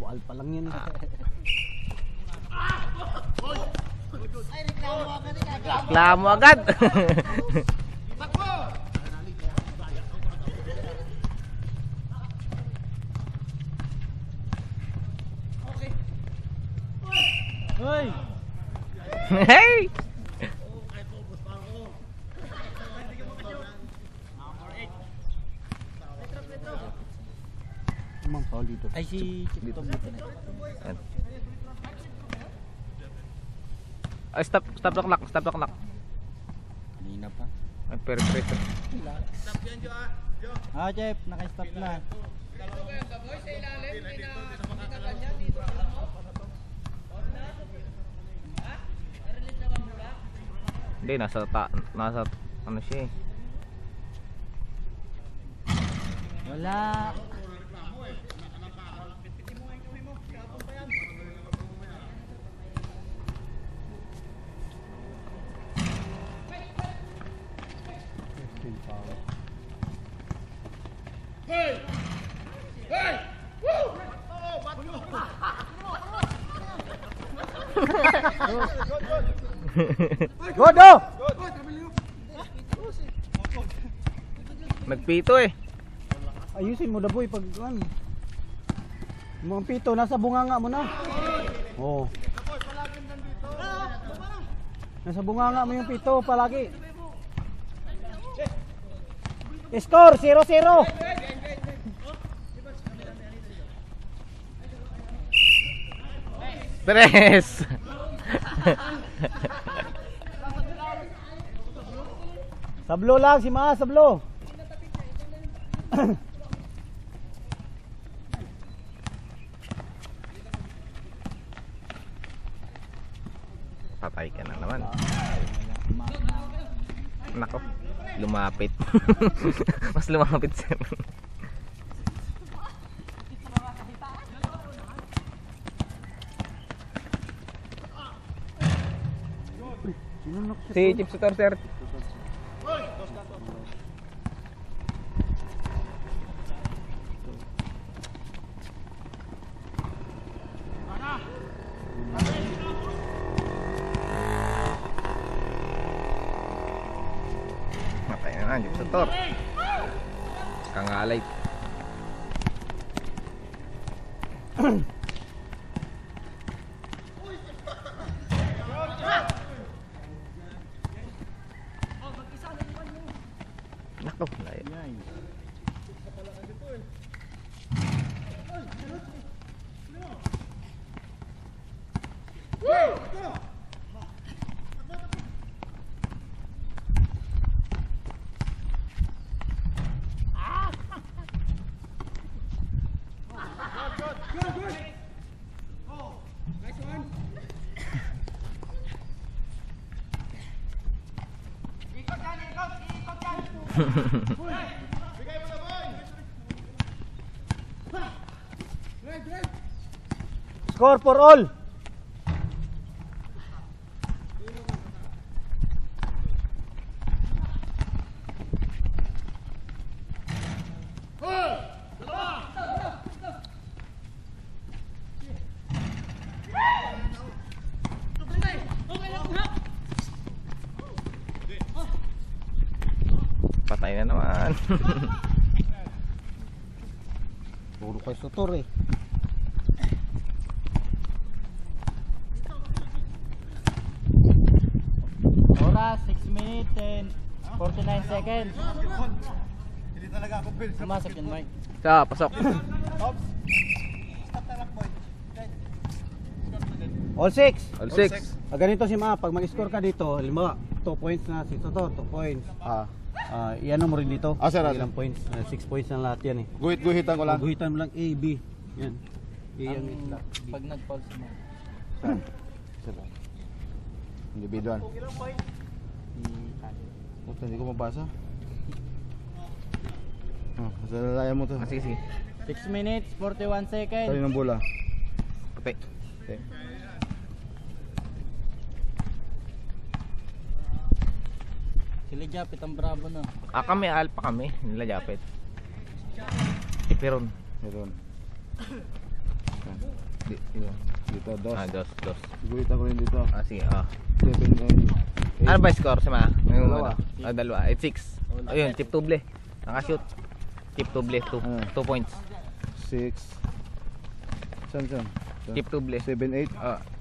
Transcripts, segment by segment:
Bual pa lang yun. Reklamo agad. Hoy! Hey! Emang foul dito. Ay si Chiptop dito na. Ay, stop the clock, stop the clock. Kanina pa. Ay, perfect. Ah, Jeff, naka-stop na. Hindi, nasa ano siya eh. Wala. Godo! Nagpito eh. Ayusin mo daboy pag ano. Mga pito nasa bunganga mo na. Oh. Nasa bunganga mo yung pito palagi. Score 0-0. Tres. Sablo lang si Ma, sablo. Patay ka na naman. Nako, lumapit. Mas lumapit sir. Si Chip Sutor sir. Matay na Chip Sutor. Kangalay. Nako, layo. Score for all. Patay na naman. Puro kay Sutor eh. Oras 6 minutes and 49 seconds. Hindi talaga ako Bill. Pumasok yun, Mike. Sa, pasok. All 6. All six. Ganito si Ma, pag mag-score ka dito, halimbawa 2 points na si Sutor, 2 points. Iyan mo rin dito. Sir, Ilang points? 6 points na lahat yan eh. Guhit-guhitan ko lang. Guhitan mo lang A, B. Yan. A ang isla. Pag nag-pause mo. Sir. Individual. Puta, hindi ko mabasa. Kasalalayan mo to. Sige, sige. 6 minutes, 41 seconds. Kayo ng bola. Patay. Okay. Sila Japit ang bravo na. Kami, alpha kami. Nila Japet. Ipiron. Meron. Dito, dos. Dos. Guhit ako rin dito. Sige, 7 and 8. Ano ba yung score sama? Yung Dalawa. Dalawa. 8-6. Ayun, chip tuble. Nakashoot. Chip tuble, 2 points. 6. Saan? Chip tuble. 7, 8.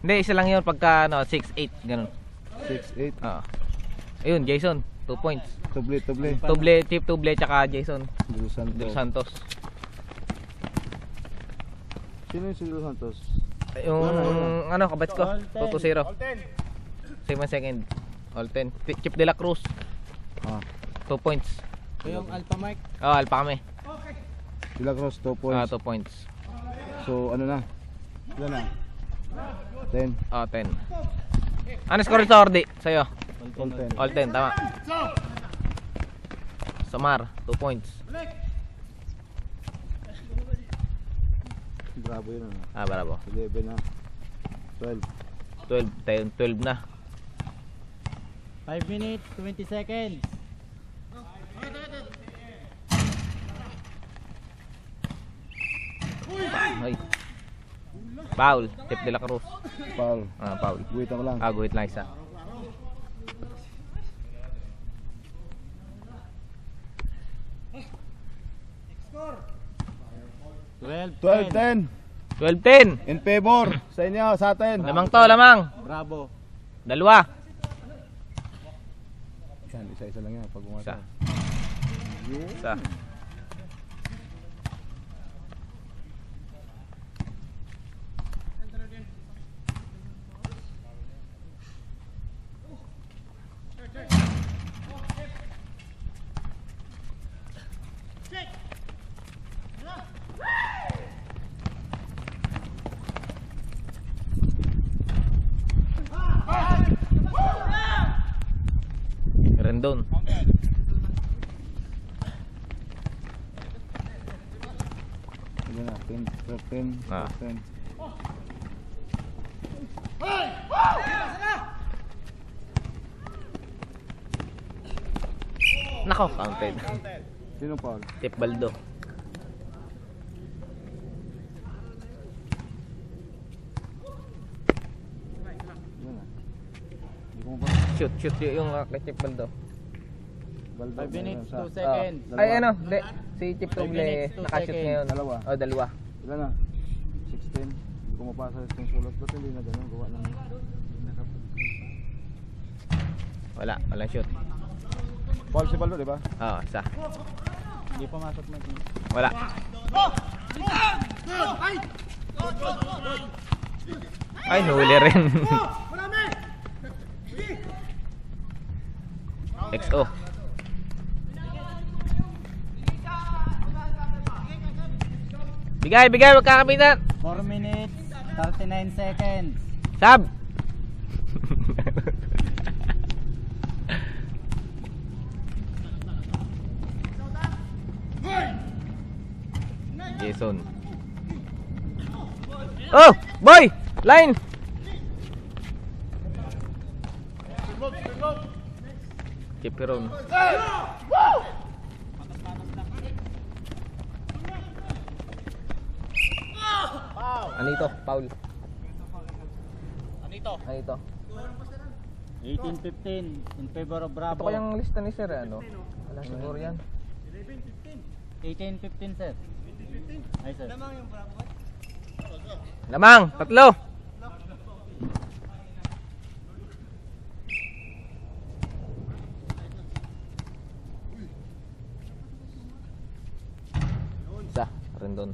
Hindi, isa lang yun pagka 6-8, ganun. 6, 8. Ayun, Jason, 2 points. Tuble. Chip tuble, tsaka Jason Del Santos. Sino yung si Del Santos? Yung kabats ko, 2-0. 7 second. All 10. Chip de la Cruz, 2 points. Yung Alpha Mike. Alpha kami. De la Cruz, 2 points. 2 points. So, ano na? Ilan na? 10. 10. Ano score sa Ordi? Sa'yo? All 10. All 10, tama. Samar, 2 points. Bravo yun. Bravo. 11 na. 12. 12 na. 5 minutes, 20 seconds. Ay. Foul, Chip de la Cruz. Foul. Foul. Guhit ako lang. Guhit lang isa. Twelve, 12-10. 12-10. In favor. Sa inyo, sa atin. Lamang to, lamang. Bravo. Dalawa. Isa lang yan. Pag Isa. umasa. Isa. Rendon. Ilan na? 10, 13, 14. Nako, counted. Sino foul? Tip Baldo. Ilan na? Hindi ko ba? Shoot yung kay Tip Baldo. 5 minutes, 2 seconds. Ay hindi. Si Chip Tuble minutes, 2 nakashoot seconds. ngayon. Dalawa. Dalawa. Ilan na? 16. Hindi ko mapasa yung sulat. Ba't hindi na ganun? Gawa ng... Walang shoot. Foul si Baldo, di ba? Isa. Hindi pumasok na. Wala. Ay, huli rin. XO. Bigay, wag kakapitan. 4 minutes, 39 seconds. Sab. Jason. Oh, boy, line. Kipiron. Anito, Paul. Anito. 18-15 in favor of Ito Bravo. kayang lista ni Sir, ano? Wala siguro yan. 18-15 sir. Ay sir. Lamang, tatlo. Isa, Rendon.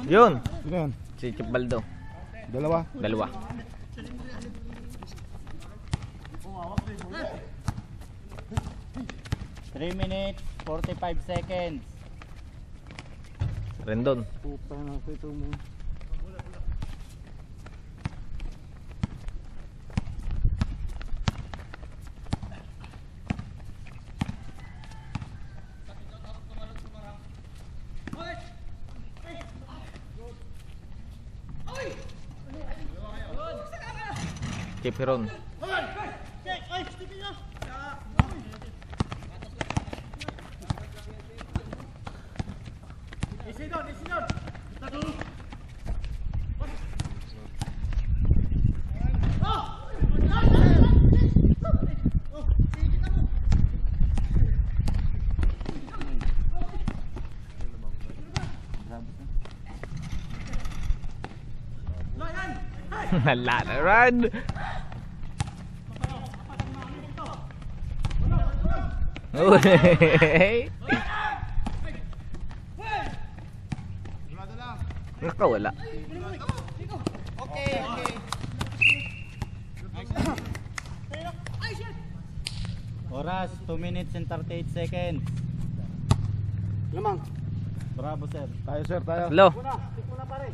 Yun, Sino yan? si Chip Baldo. Dalawa? Dalawa. Three minutes, 45 seconds. Rendon. Puta na ito mo. Keep Heron. Hala na run. Uy. Nakawala. Oras, 2 minutes and 38 seconds. Lamang. Bravo, sir. Tayo sir, tayo. Hello. Muna pare.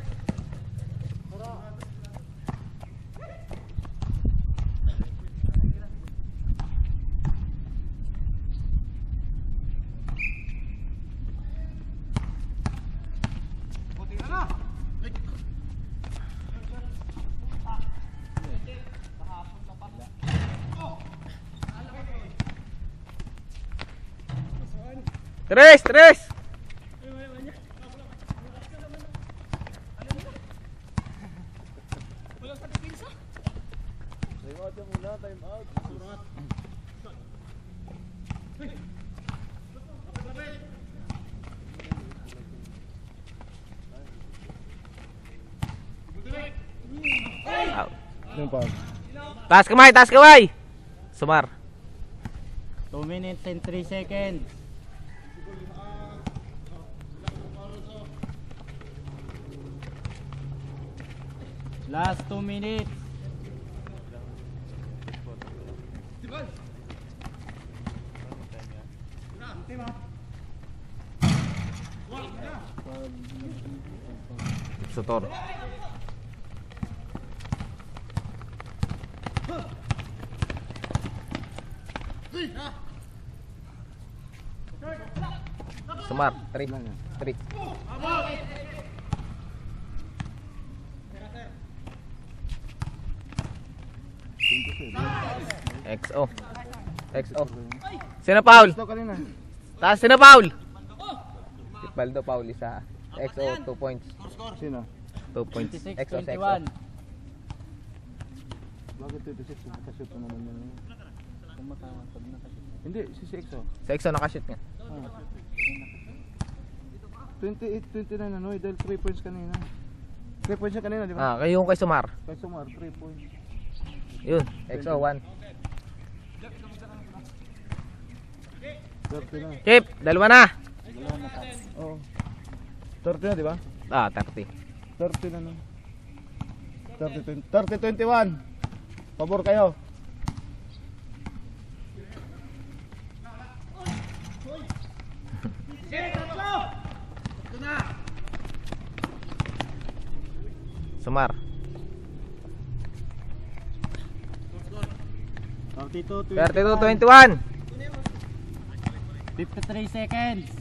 Tres. Out. Yung pa. Taas kamay. Sumar. 2 minutes and 3 seconds. Last 2 minutes. Sotor. Sumar. 3. XO. Sino foul? Ito kanina. Taas sino foul? Baldo foul isa. XO 2 points. Sino? 2 points. 26, XO 21. Bakit 26? Nakashoot na naman yun. Hindi, si Sexo. Sa XO nakashoot nga. 28, 29 ano eh, dahil 3 points kanina. 3 points siya kanina, di ba? Ah, kayo yung kay Sumar. Kay Sumar, 3 points. Yun, XO 1. 30 na. Keep, dalawa na. Oo. 30 na, di ba? Ah, 30. 30 na no. 30-21. Pabor kayo. Sumar. 32, 32-21. 53 seconds.